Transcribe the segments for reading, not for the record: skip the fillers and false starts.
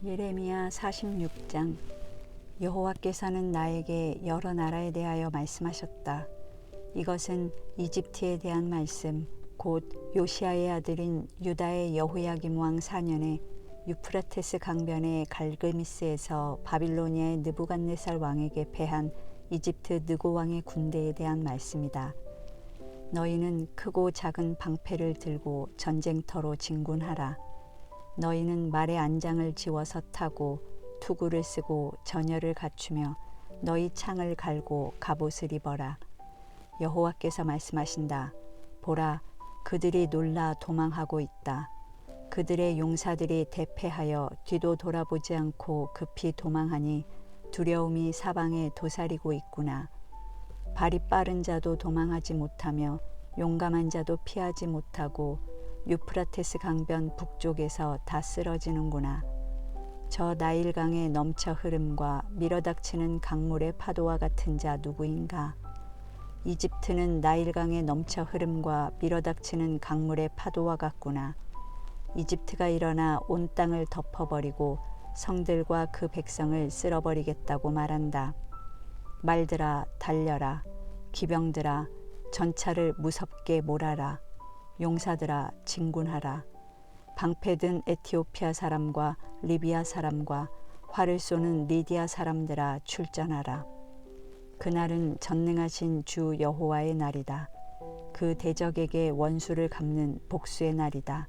예레미야 46장. 여호와께서는 나에게 여러 나라에 대하여 말씀하셨다. 이것은 이집트에 대한 말씀, 곧 요시야의 아들인 유다의 여호야김 왕 4년에 유프라테스 강변의 갈그미스에서 바빌로니아의 느부갓네살 왕에게 패한 이집트 느고 왕의 군대에 대한 말씀이다. 너희는 크고 작은 방패를 들고 전쟁터로 진군하라. 너희는 말의 안장을 지워서 타고 투구를 쓰고 전열을 갖추며 너희 창을 갈고 갑옷을 입어라. 여호와께서 말씀하신다. 보라, 그들이 놀라 도망하고 있다. 그들의 용사들이 대패하여 뒤도 돌아보지 않고 급히 도망하니 두려움이 사방에 도사리고 있구나. 발이 빠른 자도 도망하지 못하며 용감한 자도 피하지 못하고 유프라테스 강변 북쪽에서 다 쓰러지는구나. 저 나일강의 넘쳐 흐름과 밀어닥치는 강물의 파도와 같은 자 누구인가? 이집트는 나일강의 넘쳐 흐름과 밀어닥치는 강물의 파도와 같구나. 이집트가 일어나 온 땅을 덮어버리고 성들과 그 백성을 쓸어버리겠다고 말한다. 말들아 달려라. 기병들아 전차를 무섭게 몰아라. 용사들아 진군하라. 방패 든 에티오피아 사람과 리비아 사람과 활을 쏘는 리디아 사람들아 출전하라. 그날은 전능하신 주 여호와의 날이다. 그 대적에게 원수를 갚는 복수의 날이다.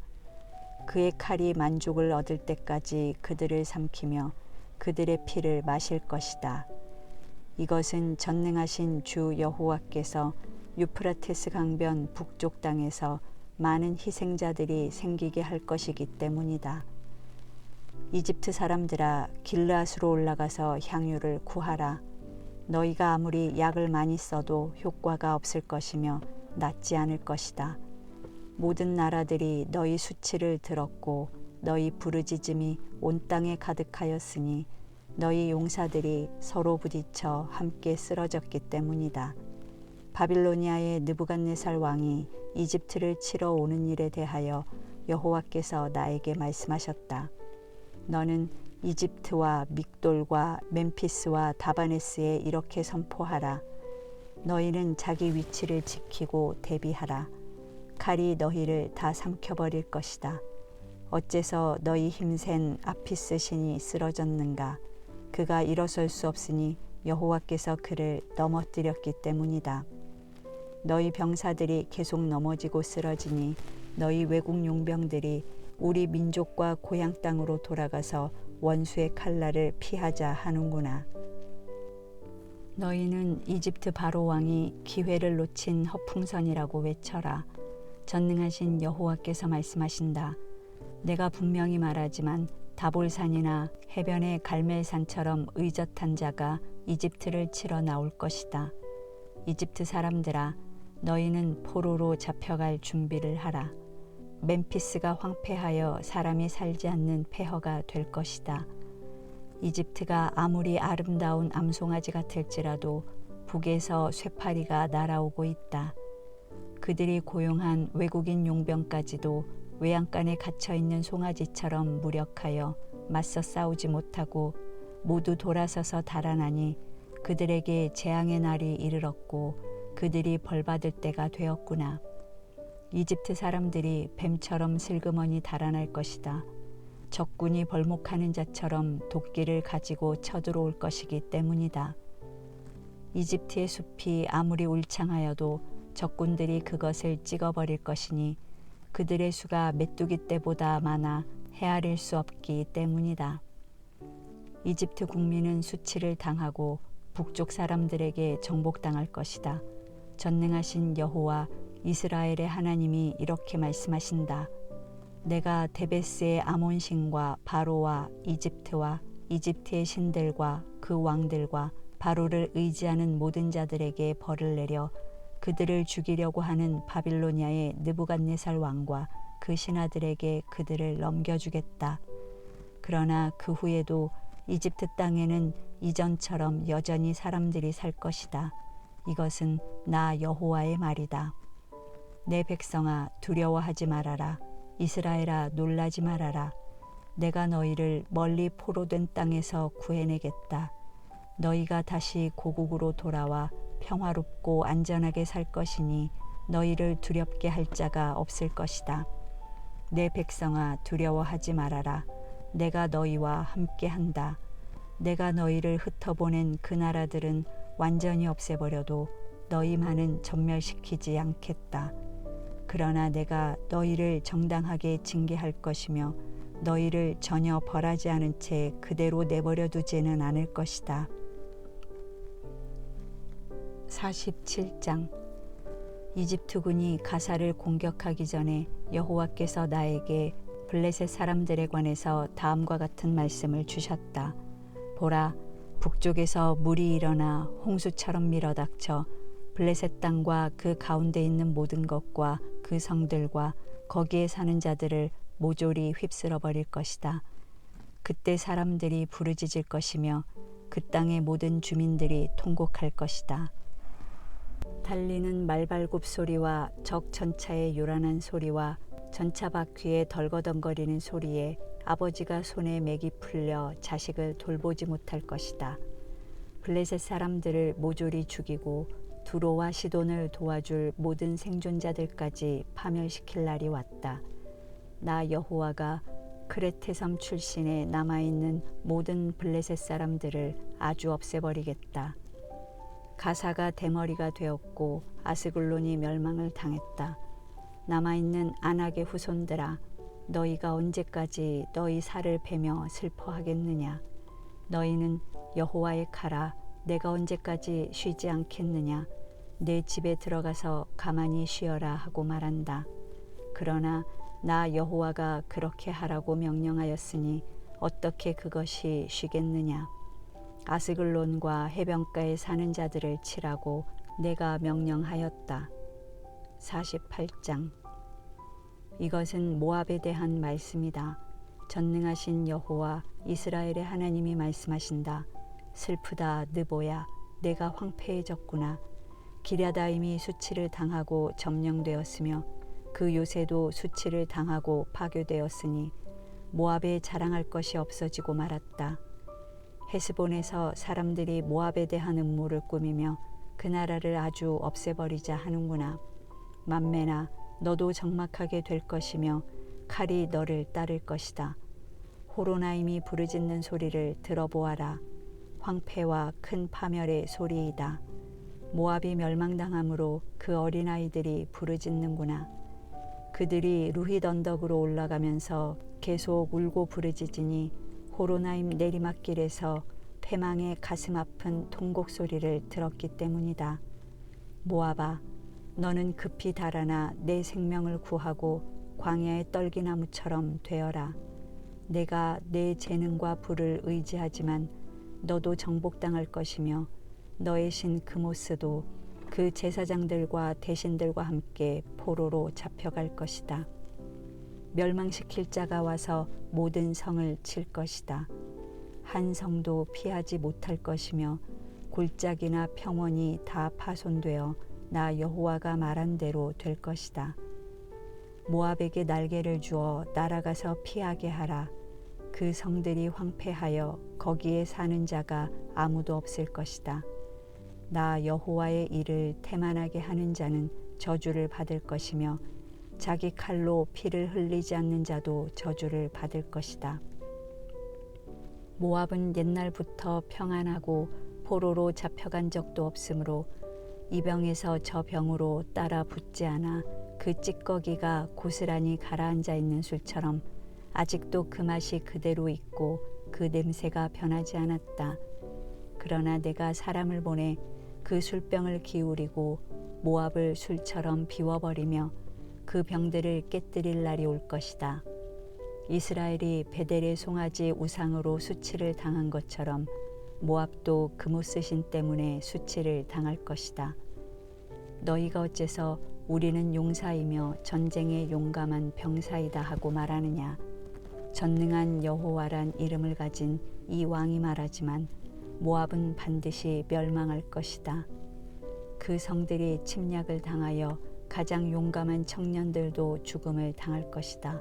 그의 칼이 만족을 얻을 때까지 그들을 삼키며 그들의 피를 마실 것이다. 이것은 전능하신 주 여호와께서 유프라테스 강변 북쪽 땅에서 많은 희생자들이 생기게 할 것이기 때문이다. 이집트 사람들아 길르앗으로 올라가서 향유를 구하라. 너희가 아무리 약을 많이 써도 효과가 없을 것이며 낫지 않을 것이다. 모든 나라들이 너희 수치를 들었고 너희 부르짖음이 온 땅에 가득하였으니 너희 용사들이 서로 부딪혀 함께 쓰러졌기 때문이다. 바빌로니아의 느부갓네살 왕이 이집트를 치러 오는 일에 대하여 여호와께서 나에게 말씀하셨다. 너는 이집트와 믹돌과 멤피스와 다바네스에 이렇게 선포하라. 너희는 자기 위치를 지키고 대비하라. 칼이 너희를 다 삼켜버릴 것이다. 어째서 너희 힘센 아피스 신이 쓰러졌는가? 그가 일어설 수 없으니 여호와께서 그를 넘어뜨렸기 때문이다. 너희 병사들이 계속 넘어지고 쓰러지니 너희 외국 용병들이 우리 민족과 고향 땅으로 돌아가서 원수의 칼날을 피하자 하는구나. 너희는 이집트 바로 왕이 기회를 놓친 허풍선이라고 외쳐라. 전능하신 여호와께서 말씀하신다. 내가 분명히 말하지만 다볼산이나 해변의 갈멜산처럼 의젓한 자가 이집트를 치러 나올 것이다. 이집트 사람들아, 너희는 포로로 잡혀갈 준비를 하라. 멤피스가 황폐하여 사람이 살지 않는 폐허가 될 것이다. 이집트가 아무리 아름다운 암송아지 같을지라도 북에서 쇠파리가 날아오고 있다. 그들이 고용한 외국인 용병까지도 외양간에 갇혀있는 송아지처럼 무력하여 맞서 싸우지 못하고 모두 돌아서서 달아나니 그들에게 재앙의 날이 이르렀고 그들이 벌받을 때가 되었구나. 이집트 사람들이 뱀처럼 슬그머니 달아날 것이다. 적군이 벌목하는 자처럼 도끼를 가지고 쳐들어올 것이기 때문이다. 이집트의 숲이 아무리 울창하여도 적군들이 그것을 찍어버릴 것이니 그들의 수가 메뚜기 떼보다 많아 헤아릴 수 없기 때문이다. 이집트 국민은 수치를 당하고 북쪽 사람들에게 정복당할 것이다. 전능하신 여호와 이스라엘의 하나님이 이렇게 말씀하신다. 내가 데베스의 아몬 신과 바로와 이집트와 이집트의 신들과 그 왕들과 바로를 의지하는 모든 자들에게 벌을 내려 그들을 죽이려고 하는 바빌로니아의 느부갓네살 왕과 그 신하들에게 그들을 넘겨주겠다. 그러나 그 후에도 이집트 땅에는 이전처럼 여전히 사람들이 살 것이다. 이것은 나 여호와의 말이다. 내 백성아 두려워하지 말아라. 이스라엘아 놀라지 말아라. 내가 너희를 멀리 포로된 땅에서 구해내겠다. 너희가 다시 고국으로 돌아와 평화롭고 안전하게 살 것이니 너희를 두렵게 할 자가 없을 것이다. 내 백성아, 두려워하지 말아라. 내가 너희와 함께한다. 내가 너희를 흩어보낸 그 나라들은 완전히 없애버려도 너희만은 전멸시키지 않겠다. 그러나 내가 너희를 정당하게 징계할 것이며 너희를 전혀 벌하지 않은 채 그대로 내버려 두지는 않을 것이다. 47장. 이집트군이 가사를 공격하기 전에 여호와께서 나에게 블레셋 사람들에 관해서 다음과 같은 말씀을 주셨다. 보라, 북쪽에서 물이 일어나 홍수처럼 밀어닥쳐 블레셋 땅과 그 가운데 있는 모든 것과 그 성들과 거기에 사는 자들을 모조리 휩쓸어 버릴 것이다. 그때 사람들이 부르짖을 것이며 그 땅의 모든 주민들이 통곡할 것이다. 달리는 말발굽 소리와 적 전차의 요란한 소리와 전차 바퀴에 덜거덩거리는 소리에 아버지가 손에 맥이 풀려 자식을 돌보지 못할 것이다. 블레셋 사람들을 모조리 죽이고 두로와 시돈을 도와줄 모든 생존자들까지 파멸시킬 날이 왔다. 나 여호와가 크레테섬 출신에 남아있는 모든 블레셋 사람들을 아주 없애버리겠다. 가사가 대머리가 되었고 아스글론이 멸망을 당했다. 남아있는 안악의 후손들아, 너희가 언제까지 너희 살을 베며 슬퍼하겠느냐? 너희는 여호와의 칼아, 내가 언제까지 쉬지 않겠느냐? 내 집에 들어가서 가만히 쉬어라 하고 말한다. 그러나 나 여호와가 그렇게 하라고 명령하였으니 어떻게 그것이 쉬겠느냐? 아스글론과 해변가에 사는 자들을 치라고 내가 명령하였다. 48장. 이것은 모압에 대한 말씀이다. 전능하신 여호와 이스라엘의 하나님이 말씀하신다. 슬프다 느보야, 내가 황폐해졌구나. 기랴다임이 수치를 당하고 점령되었으며 그 요새도 수치를 당하고 파괴되었으니 모압에 자랑할 것이 없어지고 말았다. 헤스본에서 사람들이 모압에 대한 음모를 꾸미며 그 나라를 아주 없애버리자 하는구나. 만메나, 너도 적막하게 될 것이며 칼이 너를 따를 것이다. 호로나임이 부르짖는 소리를 들어보아라. 황폐와 큰 파멸의 소리이다. 모압이 멸망당함으로 그 어린아이들이 부르짖는구나. 그들이 루힛 언덕으로 올라가면서 계속 울고 부르짖으니 호로나임 내리막길에서 패망의 가슴 아픈 통곡 소리를 들었기 때문이다. 모압아, 너는 급히 달아나 내 생명을 구하고 광야의 떨기나무처럼 되어라. 내가 내 재능과 부를 의지하지만 너도 정복당할 것이며 너의 신 그모스도 그 제사장들과 대신들과 함께 포로로 잡혀갈 것이다. 멸망시킬 자가 와서 모든 성을 칠 것이다. 한 성도 피하지 못할 것이며 골짜기나 평원이 다 파손되어 나 여호와가 말한 대로 될 것이다. 모압에게 날개를 주어 날아가서 피하게 하라. 그 성들이 황폐하여 거기에 사는 자가 아무도 없을 것이다. 나 여호와의 일을 태만하게 하는 자는 저주를 받을 것이며 자기 칼로 피를 흘리지 않는 자도 저주를 받을 것이다. 모압은 옛날부터 평안하고 포로로 잡혀간 적도 없으므로 이 병에서 저 병으로 따라 붙지 않아 그 찌꺼기가 고스란히 가라앉아 있는 술처럼 아직도 그 맛이 그대로 있고 그 냄새가 변하지 않았다. 그러나 내가 사람을 보내 그 술병을 기울이고 모압을 술처럼 비워버리며 그 병들을 깨뜨릴 날이 올 것이다. 이스라엘이 베델의 송아지 우상으로 수치를 당한 것처럼 모압도 그모스신 때문에 수치를 당할 것이다. 너희가 어째서 우리는 용사이며 전쟁에 용감한 병사이다 하고 말하느냐. 전능한 여호와란 이름을 가진 이 왕이 말하지만 모압은 반드시 멸망할 것이다. 그 성들이 침략을 당하여 가장 용감한 청년들도 죽음을 당할 것이다.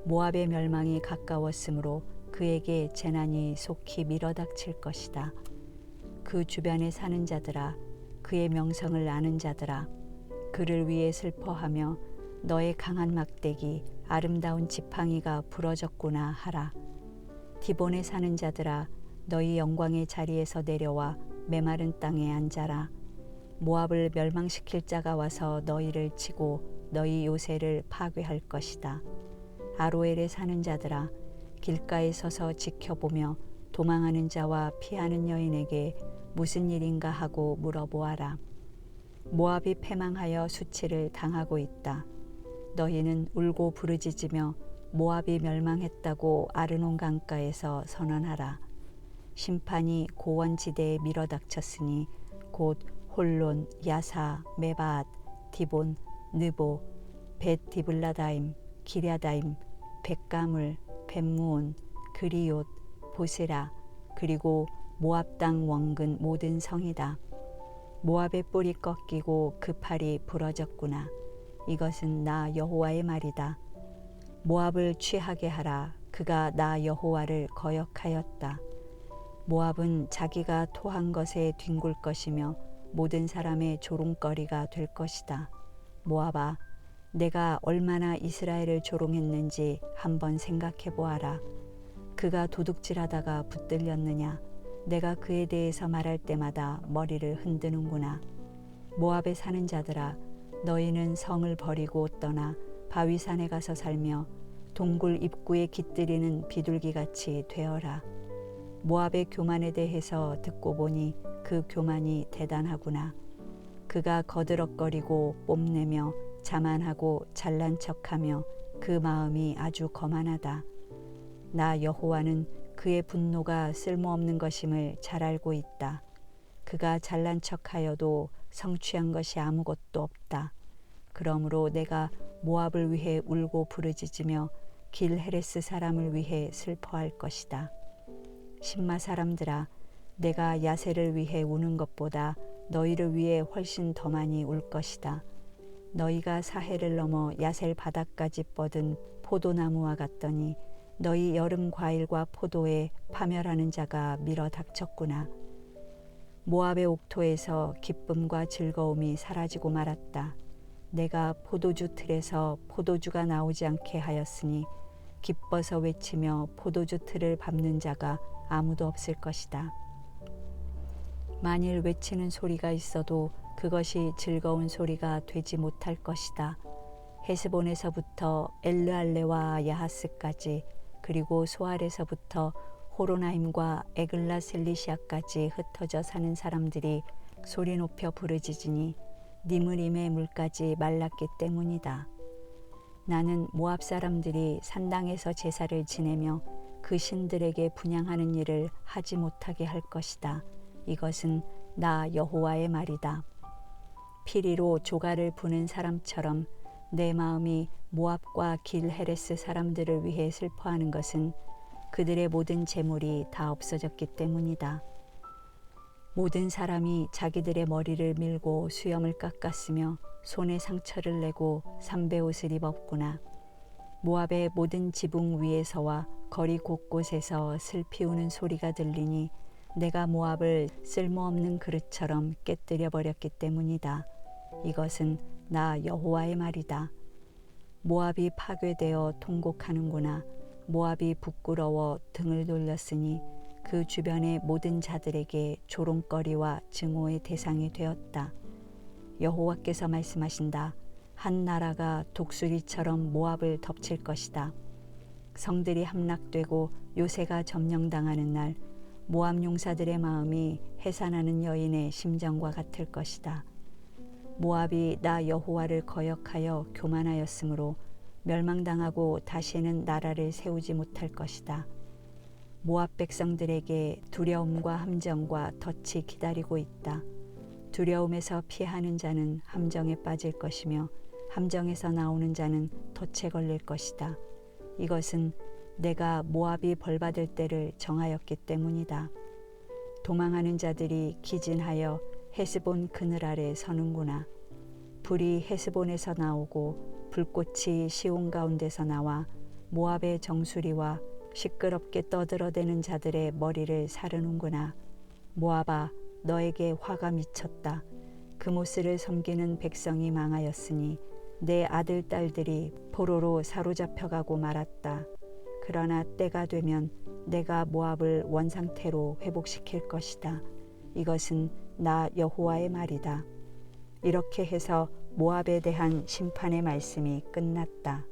모압의 멸망이 가까웠으므로 그에게 재난이 속히 밀어닥칠 것이다. 그 주변에 사는 자들아, 그의 명성을 아는 자들아, 그를 위해 슬퍼하며 너의 강한 막대기, 아름다운 지팡이가 부러졌구나 하라. 디본에 사는 자들아, 너희 영광의 자리에서 내려와 메마른 땅에 앉아라. 모압을 멸망시킬 자가 와서 너희를 치고 너희 요새를 파괴할 것이다. 아로엘에 사는 자들아, 길가에 서서 지켜보며 도망하는 자와 피하는 여인에게 무슨 일인가 하고 물어보아라. 모압이 패망하여 수치를 당하고 있다. 너희는 울고 부르짖으며 모압이 멸망했다고 아르논 강가에서 선언하라. 심판이 고원지대에 밀어닥쳤으니 곧 홀론, 야사, 메바앗, 디본, 느보, 벳 디블라다임, 기랴다임, 벳가물, 벳무온, 그리옷, 보스라, 그리고 모압 땅 원근 모든 성이다. 모압의 뿔이 꺾이고 그 팔이 부러졌구나. 이것은 나 여호와의 말이다. 모압을 취하게 하라. 그가 나 여호와를 거역하였다. 모압은 자기가 토한 것에 뒹굴 것이며 모든 사람의 조롱거리가 될 것이다. 모압아, 내가 얼마나 이스라엘을 조롱했는지 한번 생각해 보아라. 그가 도둑질하다가 붙들렸느냐? 내가 그에 대해서 말할 때마다 머리를 흔드는구나. 모압에 사는 자들아, 너희는 성을 버리고 떠나 바위산에 가서 살며 동굴 입구에 깃들이는 비둘기같이 되어라. 모압의 교만에 대해서 듣고 보니 그 교만이 대단하구나. 그가 거드럭거리고 뽐내며 자만하고 잘난 척하며 그 마음이 아주 거만하다. 나 여호와는 그의 분노가 쓸모없는 것임을 잘 알고 있다. 그가 잘난 척하여도 성취한 것이 아무것도 없다. 그러므로 내가 모압을 위해 울고 부르짖으며 길 헤레스 사람을 위해 슬퍼할 것이다. 신마 사람들아, 내가 야세를 위해 우는 것보다 너희를 위해 훨씬 더 많이 울 것이다. 너희가 사해를 넘어 야셀 바닥까지 뻗은 포도나무와 같더니 너희 여름 과일과 포도에 파멸하는 자가 밀어 닥쳤구나. 모압의 옥토에서 기쁨과 즐거움이 사라지고 말았다. 내가 포도주 틀에서 포도주가 나오지 않게 하였으니 기뻐서 외치며 포도주 틀을 밟는 자가 아무도 없을 것이다. 만일 외치는 소리가 있어도 그것이 즐거운 소리가 되지 못할 것이다. 헤스본에서부터 엘르알레와 야하스까지, 그리고 소알에서부터 호로나임과 에글라 셀리시아까지 흩어져 사는 사람들이 소리 높여 부르짖으니 니므림의 물까지 말랐기 때문이다. 나는 모압 사람들이 산당에서 제사를 지내며 그 신들에게 분향하는 일을 하지 못하게 할 것이다. 이것은 나 여호와의 말이다. 피리로 조가를 부는 사람처럼 내 마음이 모압과 길 헤레스 사람들을 위해 슬퍼하는 것은 그들의 모든 재물이 다 없어졌기 때문이다. 모든 사람이 자기들의 머리를 밀고 수염을 깎았으며 손에 상처를 내고 삼배옷을 입었구나. 모압의 모든 지붕 위에서와 거리 곳곳에서 슬피 우는 소리가 들리니 내가 모압을 쓸모없는 그릇처럼 깨뜨려 버렸기 때문이다. 이것은 나 여호와의 말이다. 모압이 파괴되어 통곡하는구나. 모압이 부끄러워 등을 돌렸으니 그 주변의 모든 자들에게 조롱거리와 증오의 대상이 되었다. 여호와께서 말씀하신다. 한 나라가 독수리처럼 모압을 덮칠 것이다. 성들이 함락되고 요새가 점령당하는 날 모압 용사들의 마음이 해산하는 여인의 심정과 같을 것이다. 모압이 나 여호와를 거역하여 교만하였으므로 멸망당하고 다시는 나라를 세우지 못할 것이다. 모압 백성들에게 두려움과 함정과 덫이 기다리고 있다. 두려움에서 피하는 자는 함정에 빠질 것이며 함정에서 나오는 자는 덫에 걸릴 것이다. 이것은 내가 모압이 벌받을 때를 정하였기 때문이다. 도망하는 자들이 기진하여 헤스본 그늘 아래 서는구나. 불이 헤스본에서 나오고 불꽃이 시온 가운데서 나와 모압의 정수리와 시끄럽게 떠들어대는 자들의 머리를 사르는구나. 모압아, 너에게 화가 미쳤다. 그모스를 섬기는 백성이 망하였으니 내 아들 딸들이 포로로 사로잡혀가고 말았다. 그러나 때가 되면 내가 모압을 원상태로 회복시킬 것이다. 이것은 나 여호와의 말이다. 이렇게 해서 모압에 대한 심판의 말씀이 끝났다.